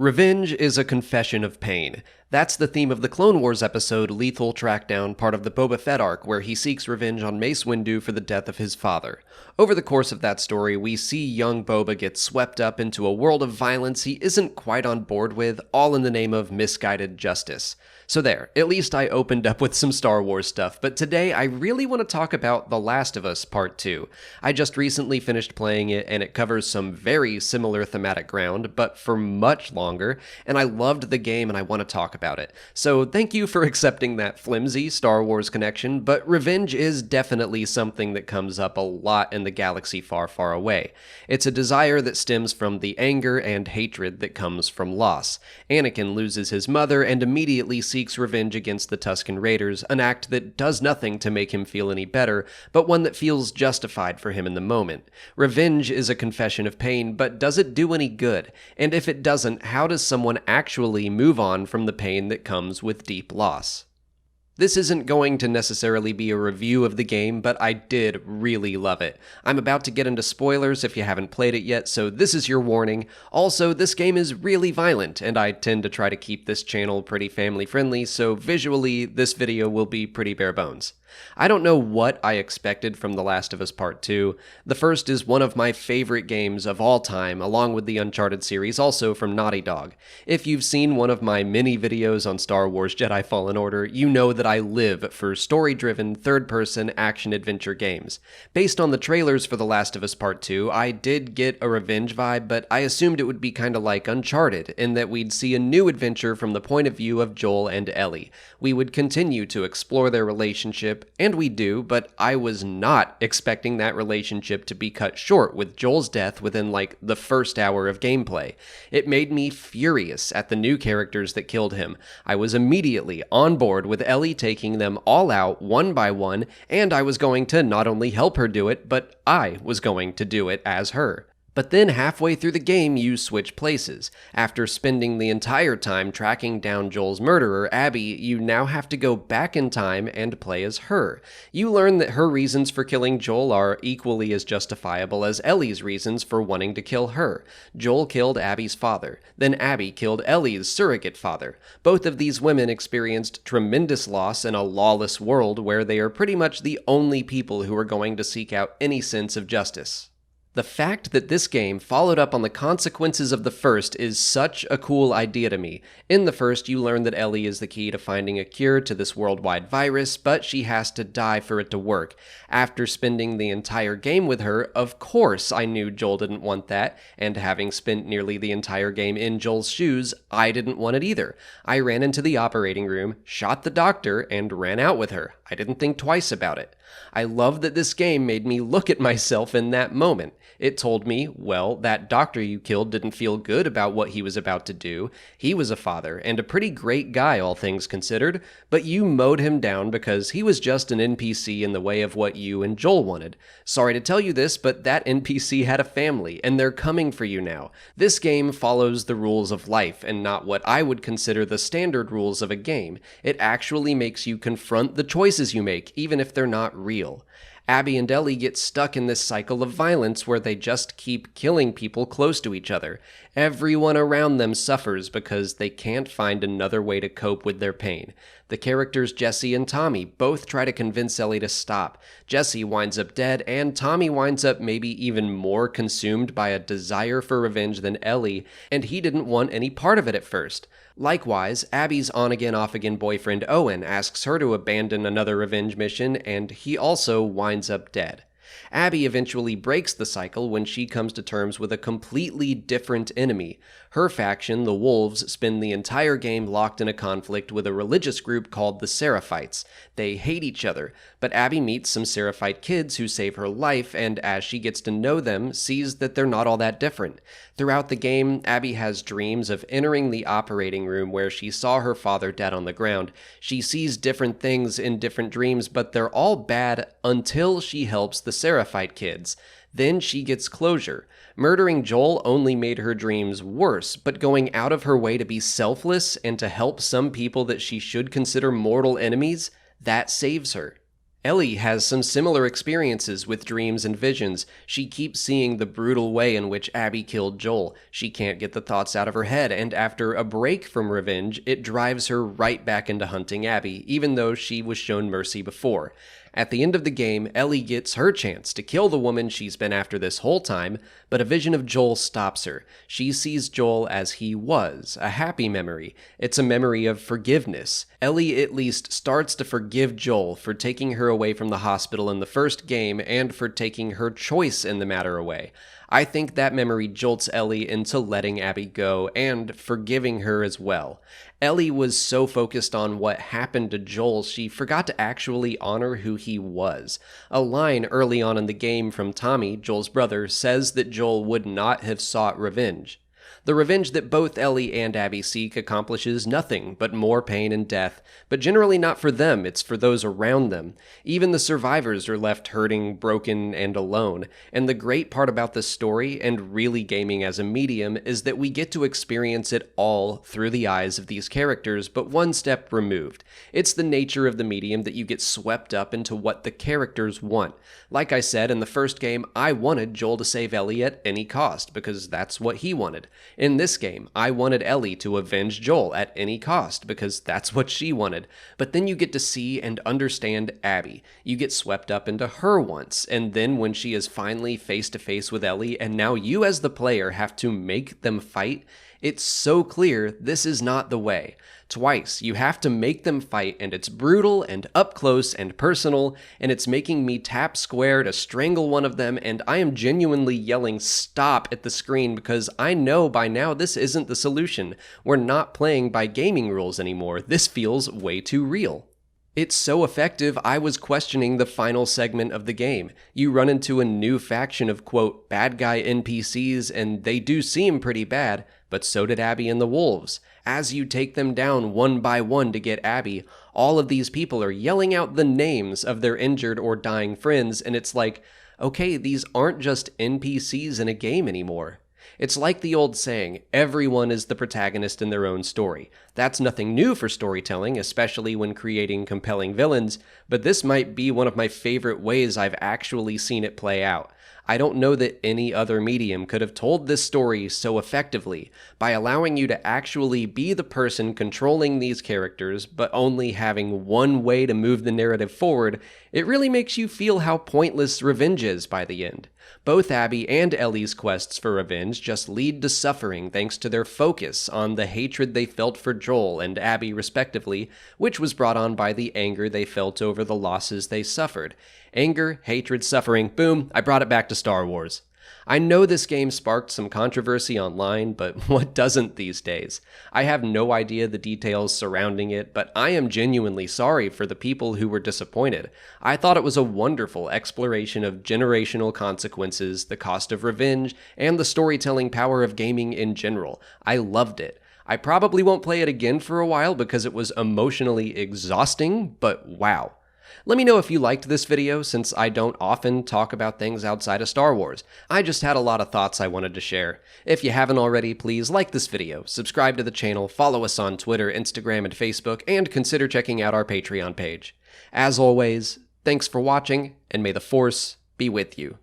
Revenge is a confession of pain. That's the theme of the Clone Wars episode Lethal Trackdown, part of the Boba Fett arc, where he seeks revenge on Mace Windu for the death of his father. Over the course of that story, we see young Boba get swept up into a world of violence he isn't quite on board with, all in the name of misguided justice. So there, at least I opened up with some Star Wars stuff, but today I really want to talk about The Last of Us Part 2. I just recently finished playing it, and it covers some very similar thematic ground, but for much longer, and I loved the game and I want to talk about it. So thank you for accepting that flimsy Star Wars connection, but revenge is definitely something that comes up a lot in the galaxy far, far away. It's a desire that stems from the anger and hatred that comes from loss. Anakin loses his mother and immediately seeks revenge against the Tusken Raiders, an act that does nothing to make him feel any better, but one that feels justified for him in the moment. Revenge is a confession of pain, but does it do any good? And if it doesn't, how does someone actually move on from the pain that comes with deep loss? This isn't going to necessarily be a review of the game, but I did really love it. I'm about to get into spoilers if you haven't played it yet, so this is your warning. Also, this game is really violent, and I tend to try to keep this channel pretty family friendly, so visually, this video will be pretty bare bones. I don't know what I expected from The Last of Us Part 2. The first is one of my favorite games of all time, along with the Uncharted series, also from Naughty Dog. If you've seen one of my mini videos on Star Wars Jedi Fallen Order, you know that I live for story-driven, third-person action-adventure games. Based on the trailers for The Last of Us Part 2, I did get a revenge vibe, but I assumed it would be kinda like Uncharted, in that we'd see a new adventure from the point of view of Joel and Ellie. We would continue to explore their relationship, and we do, but I was not expecting that relationship to be cut short with Joel's death within like the first hour of gameplay. It made me furious at the new characters that killed him. I was immediately on board with Ellie taking them all out one by one, and I was going to not only help her do it, but I was going to do it as her. But then halfway through the game, you switch places. After spending the entire time tracking down Joel's murderer, Abby, you now have to go back in time and play as her. You learn that her reasons for killing Joel are equally as justifiable as Ellie's reasons for wanting to kill her. Joel killed Abby's father. Then Abby killed Ellie's surrogate father. Both of these women experienced tremendous loss in a lawless world where they are pretty much the only people who are going to seek out any sense of justice. The fact that this game followed up on the consequences of the first is such a cool idea to me. In the first, you learn that Ellie is the key to finding a cure to this worldwide virus, but she has to die for it to work. After spending the entire game with her, of course I knew Joel didn't want that, and having spent nearly the entire game in Joel's shoes, I didn't want it either. I ran into the operating room, shot the doctor, and ran out with her. I didn't think twice about it. I love that this game made me look at myself in that moment. It told me, well, that doctor you killed didn't feel good about what he was about to do. He was a father, and a pretty great guy, all things considered, but you mowed him down because he was just an NPC in the way of what you and Joel wanted. Sorry to tell you this, but that NPC had a family, and they're coming for you now. This game follows the rules of life, and not what I would consider the standard rules of a game. It actually makes you confront the choices you make, even if they're not real. Abby and Ellie get stuck in this cycle of violence where they just keep killing people close to each other. Everyone around them suffers because they can't find another way to cope with their pain. The characters Jesse and Tommy both try to convince Ellie to stop. Jesse winds up dead, and Tommy winds up maybe even more consumed by a desire for revenge than Ellie, and he didn't want any part of it at first. Likewise, Abby's on-again, off-again boyfriend Owen asks her to abandon another revenge mission, and he also winds up dead. Abby eventually breaks the cycle when she comes to terms with a completely different enemy. Her faction, the Wolves, spend the entire game locked in a conflict with a religious group called the Seraphites. They hate each other, but Abby meets some Seraphite kids who save her life, and as she gets to know them, sees that they're not all that different. Throughout the game, Abby has dreams of entering the operating room where she saw her father dead on the ground. She sees different things in different dreams, but they're all bad until she helps the Seraphite kids. Then she gets closure. Murdering Joel only made her dreams worse, but going out of her way to be selfless and to help some people that she should consider mortal enemies, that saves her. Ellie has some similar experiences with dreams and visions. She keeps seeing the brutal way in which Abby killed Joel. She can't get the thoughts out of her head, and after a break from revenge, it drives her right back into hunting Abby, even though she was shown mercy before. At the end of the game, Ellie gets her chance to kill the woman she's been after this whole time, but a vision of Joel stops her. She sees Joel as he was, a happy memory. It's a memory of forgiveness. Ellie at least starts to forgive Joel for taking her away from the hospital in the first game and for taking her choice in the matter away. I think that memory jolts Ellie into letting Abby go and forgiving her as well. Ellie was so focused on what happened to Joel, she forgot to actually honor who he was. A line early on in the game from Tommy, Joel's brother, says that Joel would not have sought revenge. The revenge that both Ellie and Abby seek accomplishes nothing but more pain and death, but generally not for them, it's for those around them. Even the survivors are left hurting, broken, and alone. And the great part about this story, and really gaming as a medium, is that we get to experience it all through the eyes of these characters, but one step removed. It's the nature of the medium that you get swept up into what the characters want. Like I said in the first game, I wanted Joel to save Ellie at any cost, because that's what he wanted. In this game, I wanted Ellie to avenge Joel at any cost because that's what she wanted. But then you get to see and understand Abby. You get swept up into her wants, and then when she is finally face to face with Ellie, and now you as the player have to make them fight, it's so clear this is not the way. Twice, you have to make them fight, and it's brutal and up close and personal, and it's making me tap square to strangle one of them, and I am genuinely yelling stop at the screen because I know by now this isn't the solution. We're not playing by gaming rules anymore. This feels way too real. It's so effective, I was questioning the final segment of the game. You run into a new faction of, quote, bad guy NPCs, and they do seem pretty bad, but so did Abby and the Wolves. As you take them down one by one to get Abby, all of these people are yelling out the names of their injured or dying friends, and it's like, okay, these aren't just NPCs in a game anymore. It's like the old saying, everyone is the protagonist in their own story. That's nothing new for storytelling, especially when creating compelling villains, but this might be one of my favorite ways I've actually seen it play out. I don't know that any other medium could have told this story so effectively, by allowing you to actually be the person controlling these characters, but only having one way to move the narrative forward. It really makes you feel how pointless revenge is by the end. Both Abby and Ellie's quests for revenge just lead to suffering thanks to their focus on the hatred they felt for Joel and Abby respectively, which was brought on by the anger they felt over the losses they suffered. Anger, hatred, suffering, boom, I brought it back to Star Wars. I know this game sparked some controversy online, but what doesn't these days? I have no idea the details surrounding it, but I am genuinely sorry for the people who were disappointed. I thought it was a wonderful exploration of generational consequences, the cost of revenge, and the storytelling power of gaming in general. I loved it. I probably won't play it again for a while because it was emotionally exhausting, but wow. Let me know if you liked this video, since I don't often talk about things outside of Star Wars. I just had a lot of thoughts I wanted to share. If you haven't already, please like this video, subscribe to the channel, follow us on Twitter, Instagram, and Facebook, and consider checking out our Patreon page. As always, thanks for watching, and may the Force be with you.